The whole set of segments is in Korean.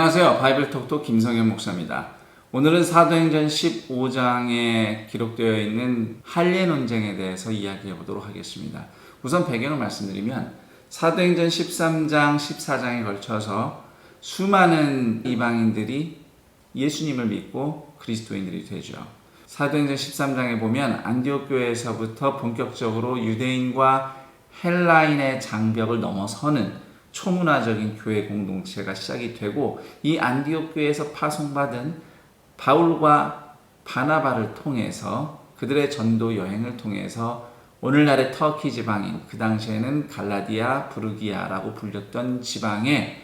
안녕하세요. 바이블톡톡 김성현 목사입니다. 오늘은 사도행전 15장에 기록되어 있는 할례 논쟁에 대해서 이야기해 보도록 하겠습니다. 우선 배경을 말씀드리면 사도행전 13장, 14장에 걸쳐서 수많은 이방인들이 예수님을 믿고 그리스도인들이 되죠. 사도행전 13장에 보면 안디옥 교회에서부터 본격적으로 유대인과 헬라인의 장벽을 넘어서는 초문화적인 교회 공동체가 시작이 되고, 이 안디옥 교회에서 파송받은 바울과 바나바를 통해서 그들의 전도 여행을 통해서 오늘날의 터키 지방인, 그 당시에는 갈라디아, 부르기아라고 불렸던 지방에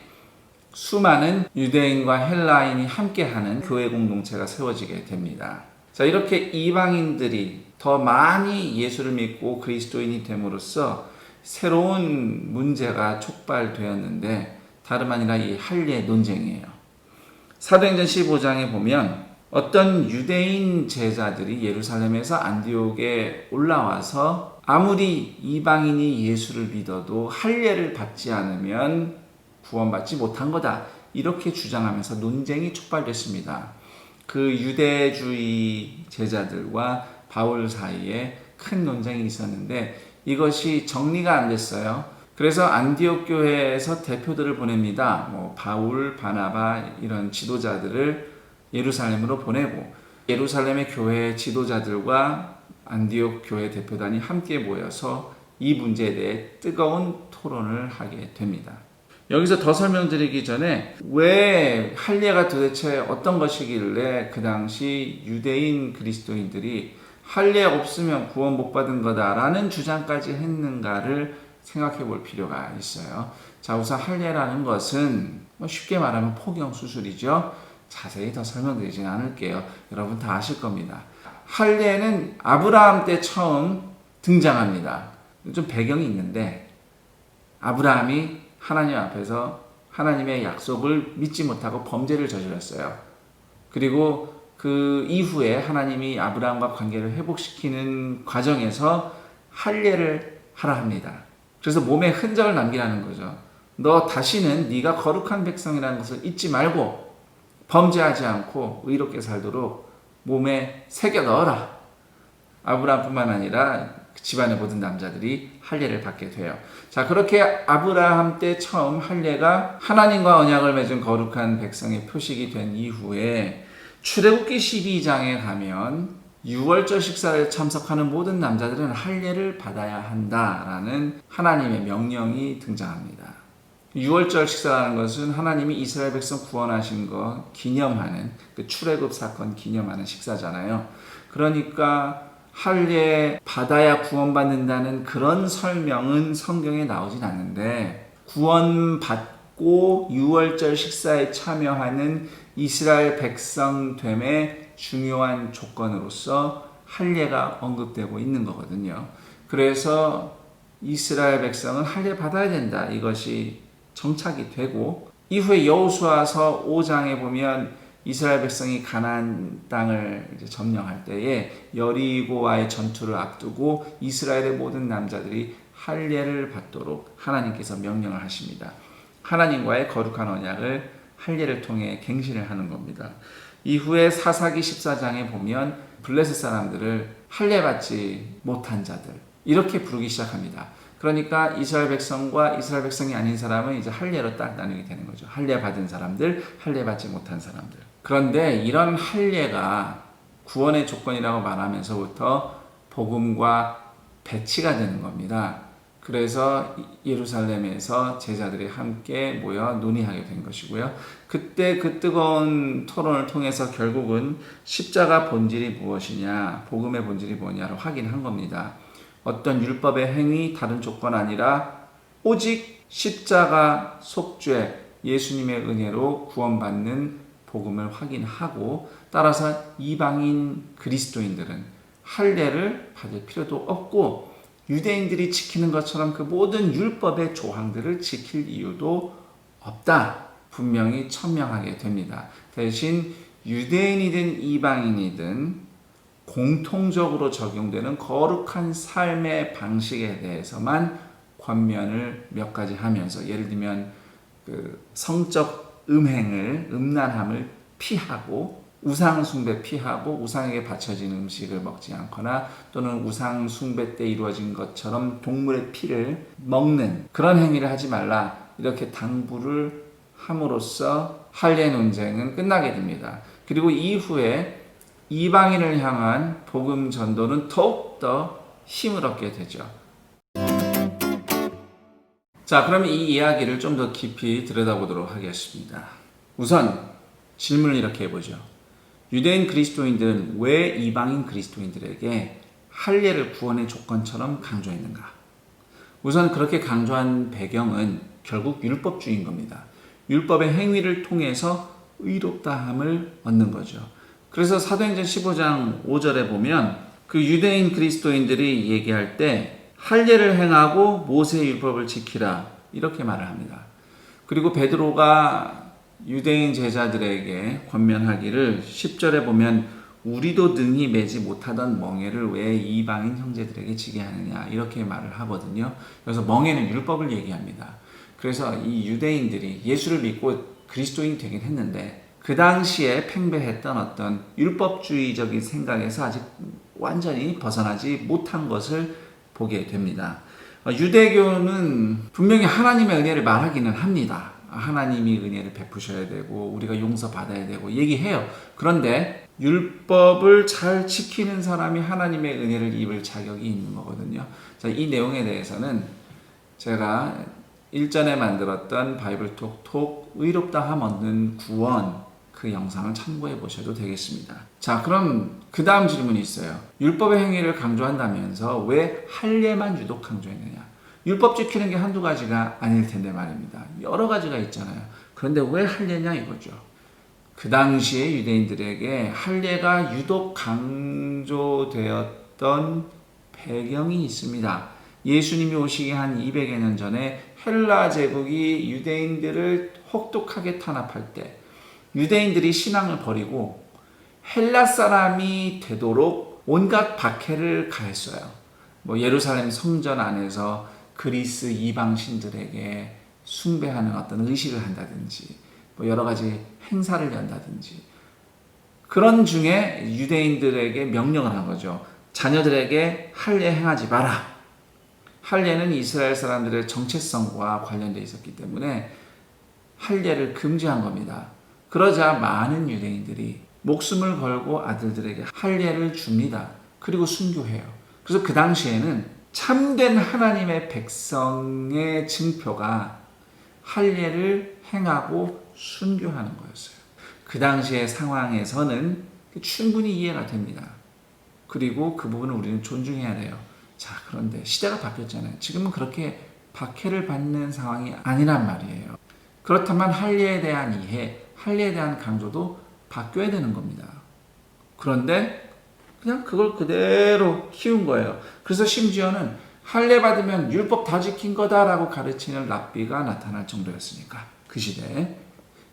수많은 유대인과 헬라인이 함께하는 교회 공동체가 세워지게 됩니다. 자, 이렇게 이방인들이 더 많이 예수를 믿고 그리스도인이 됨으로써 새로운 문제가 촉발되었는데, 다름 아니라 이 할례 논쟁이에요. 사도행전 15장에 보면 어떤 유대인 제자들이 예루살렘에서 안디옥에 올라와서 아무리 이방인이 예수를 믿어도 할례를 받지 않으면 구원받지 못한 거다, 이렇게 주장하면서 논쟁이 촉발됐습니다. 그 유대주의 제자들과 바울 사이에 큰 논쟁이 있었는데 이것이 정리가 안 됐어요. 그래서 안디옥 교회에서 대표들을 보냅니다. 바울, 바나바 이런 지도자들을 예루살렘으로 보내고, 예루살렘의 교회 지도자들과 안디옥 교회 대표단이 함께 모여서 이 문제에 대해 뜨거운 토론을 하게 됩니다. 여기서 더 설명드리기 전에, 왜 할례가 도대체 어떤 것이길래 그 당시 유대인 그리스도인들이 할례 없으면 구원 못 받은 거다라는 주장까지 했는가를 생각해 볼 필요가 있어요. 자, 우선 할례라는 것은 쉽게 말하면 포경 수술이죠. 자세히 더 설명드리지는 않을게요. 여러분 다 아실 겁니다. 할례는 아브라함 때 처음 등장합니다. 좀 배경이 있는데, 아브라함이 하나님 앞에서 하나님의 약속을 믿지 못하고 범죄를 저질렀어요. 그리고 그 이후에 하나님이 아브라함과 관계를 회복시키는 과정에서 할례를 하라 합니다. 그래서 몸에 흔적을 남기라는 거죠. 너 다시는 네가 거룩한 백성이라는 것을 잊지 말고 범죄하지 않고 의롭게 살도록 몸에 새겨 넣어라. 아브라함뿐만 아니라 집안의 모든 남자들이 할례를 받게 돼요. 자, 그렇게 아브라함 때 처음 할례가 하나님과 언약을 맺은 거룩한 백성의 표식이 된 이후에 출애굽기 12장에 가면 유월절 식사를 참석하는 모든 남자들은 할례를 받아야 한다라는 하나님의 명령이 등장합니다. 유월절 식사라는 것은 하나님이 이스라엘 백성 구원하신 거 기념하는, 그 출애굽 사건 기념하는 식사잖아요. 그러니까 할례 받아야 구원받는다는 그런 설명은 성경에 나오진 않는데, 구원받고 유월절 식사에 참여하는 이스라엘 백성 됨의 중요한 조건으로서 할례가 언급되고 있는 거거든요. 그래서 이스라엘 백성은 할례 받아야 된다, 이것이 정착이 되고, 이후에 여호수아서 5장에 보면 이스라엘 백성이 가나안 땅을 이제 점령할 때에 여리고와의 전투를 앞두고 이스라엘의 모든 남자들이 할례를 받도록 하나님께서 명령을 하십니다. 하나님과의 거룩한 언약을 할례를 통해 갱신을 하는 겁니다. 이후에 사사기 14장에 보면 블레셋 사람들을 할례 받지 못한 자들, 이렇게 부르기 시작합니다. 그러니까 이스라엘 백성과 이스라엘 백성이 아닌 사람은 이제 할례로 딱 나누게 되는 거죠. 할례 받은 사람들, 할례 받지 못한 사람들. 그런데 이런 할례가 구원의 조건이라고 말하면서부터 복음과 배치가 되는 겁니다. 그래서 예루살렘에서 제자들이 함께 모여 논의하게 된 것이고요. 그때 그 뜨거운 토론을 통해서 결국은 십자가 본질이 무엇이냐, 복음의 본질이 뭐냐를 확인한 겁니다. 어떤 율법의 행위, 다른 조건 아니라 오직 십자가 속죄, 예수님의 은혜로 구원받는 복음을 확인하고, 따라서 이방인 그리스도인들은 할례를 받을 필요도 없고, 유대인들이 지키는 것처럼 그 모든 율법의 조항들을 지킬 이유도 없다, 분명히 천명하게 됩니다. 대신 유대인이든 이방인이든 공통적으로 적용되는 거룩한 삶의 방식에 대해서만 권면을 몇 가지 하면서, 예를 들면 그 성적 음행을, 음란함을 피하고 우상 숭배 피하고 우상에게 바쳐진 음식을 먹지 않거나 또는 우상 숭배 때 이루어진 것처럼 동물의 피를 먹는 그런 행위를 하지 말라 이렇게 당부를 함으로써 할례 논쟁은 끝나게 됩니다. 그리고 이후에 이방인을 향한 복음 전도는 더욱더 힘을 얻게 되죠. 자, 그럼 이 이야기를 좀 더 깊이 들여다보도록 하겠습니다. 우선 질문을 이렇게 해보죠. 유대인 그리스도인들은 왜 이방인 그리스도인들에게 할례를 구원의 조건처럼 강조했는가? 우선 그렇게 강조한 배경은 결국 율법주의인 겁니다. 율법의 행위를 통해서 의롭다함을 얻는 거죠. 그래서 사도행전 15장 5절에 보면 그 유대인 그리스도인들이 얘기할 때 할례를 행하고 모세의 율법을 지키라 이렇게 말을 합니다. 그리고 베드로가 유대인 제자들에게 권면하기를 10절에 보면 우리도 능히 매지 못하던 멍에를 왜 이방인 형제들에게 지게 하느냐 이렇게 말을 하거든요. 그래서 멍에는 율법을 얘기합니다. 그래서 이 유대인들이 예수를 믿고 그리스도인이 되긴 했는데 그 당시에 팽배했던 어떤 율법주의적인 생각에서 아직 완전히 벗어나지 못한 것을 보게 됩니다. 유대교는 분명히 하나님의 은혜를 말하기는 합니다. 하나님이 은혜를 베푸셔야 되고 우리가 용서받아야 되고 얘기해요. 그런데 율법을 잘 지키는 사람이 하나님의 은혜를 입을 자격이 있는 거거든요. 자, 이 내용에 대해서는 제가 일전에 만들었던 바이블톡 의롭다함 얻는 구원 그 영상을 참고해 보셔도 되겠습니다. 자, 그럼 그 다음 질문이 있어요. 율법의 행위를 강조한다면서 왜 할례만 유독 강조했느냐? 율법 지키는 게 한두 가지가 아닐 텐데 말입니다. 여러 가지가 있잖아요. 그런데 왜 할례냐 이거죠. 그 당시에 유대인들에게 할례가 유독 강조되었던 배경이 있습니다. 예수님이 오시기 한 200여 년 전에 헬라 제국이 유대인들을 혹독하게 탄압할 때 유대인들이 신앙을 버리고 헬라 사람이 되도록 온갖 박해를 가했어요. 예루살렘 성전 안에서 그리스 이방 신들에게 숭배하는 어떤 의식을 한다든지 여러 가지 행사를 연다든지 그런 중에 유대인들에게 명령을 한 거죠. 자녀들에게 할례 행하지 마라. 할례는 이스라엘 사람들의 정체성과 관련되어 있었기 때문에 할례를 금지한 겁니다. 그러자 많은 유대인들이 목숨을 걸고 아들들에게 할례를 줍니다. 그리고 순교해요. 그래서 그 당시에는 참된 하나님의 백성의 징표가 할례를 행하고 순교하는 거였어요. 그 당시의 상황에서는 충분히 이해가 됩니다. 그리고 그 부분을 우리는 존중해야 돼요. 자, 그런데 시대가 바뀌었잖아요. 지금은 그렇게 박해를 받는 상황이 아니란 말이에요. 그렇다면 할례에 대한 이해, 할례에 대한 강조도 바뀌어야 되는 겁니다. 그런데 그냥 그걸 그대로 키운 거예요. 그래서 심지어는 할례 받으면 율법 다 지킨 거다라고 가르치는 랍비가 나타날 정도였으니까 그 시대에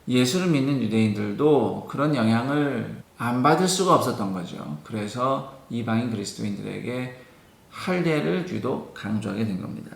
예수를 믿는 유대인들도 그런 영향을 안 받을 수가 없었던 거죠. 그래서 이방인 그리스도인들에게 할례를 유독 강조하게 된 겁니다.